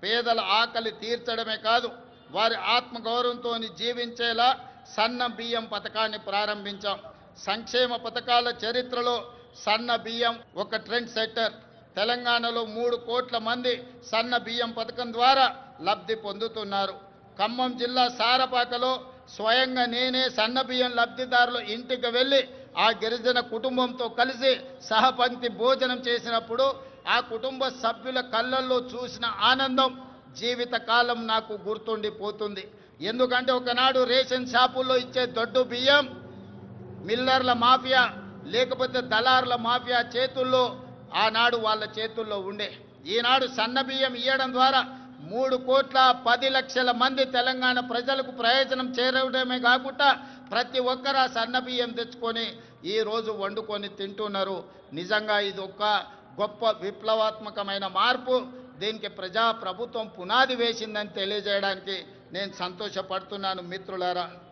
పేదల ఆకలి తీర్చడమే కాదు, వారి ఆత్మగౌరవంతో జీవించేలా సన్న బియ్యం పథకాన్ని ప్రారంభించాం. సంక్షేమ పథకాల చరిత్రలో సన్న బియ్యం ఒక ట్రెండ్ సెట్టర్. తెలంగాణలో 3 కోట్ల మంది సన్న బియ్యం పథకం ద్వారా లబ్ధి పొందుతున్నారు. ఖమ్మం జిల్లా సారపాకలో స్వయంగా నేనే సన్న బియ్యం లబ్ధిదారులు ఇంటికి వెళ్ళి ఆ గిరిజన కుటుంబంతో కలిసి సహపంక్తి భోజనం చేసినప్పుడు ఆ కుటుంబ సభ్యుల కళ్ళల్లో చూసిన ఆనందం జీవితకాలం నాకు గుర్తుండిపోతుంది. ఎందుకంటే ఒకనాడు రేషన్ షాపుల్లో ఇచ్చే దొడ్డు బియ్యం మిల్లర్ల మాఫియా లేకపోతే దళారుల మాఫియా చేతుల్లో ఆనాడు వాళ్ళ చేతుల్లో ఉండే. ఈనాడు సన్న బియ్యం ఇవ్వడం ద్వారా 3,10,00,000 మంది తెలంగాణ ప్రజలకు ప్రయోజనం చేరడమే కాకుండా ప్రతి ఒక్కరు ఆ సన్న బియ్యం తెచ్చుకొని ఈరోజు వండుకొని తింటున్నారు. నిజంగా ఇది ఒక గొప్ప విప్లవాత్మకమైన మార్పు. దీనికి ప్రజాప్రభుత్వం పునాది వేసిందని తెలియజేయడానికి నేను సంతోషపడుతున్నాను మిత్రులారా.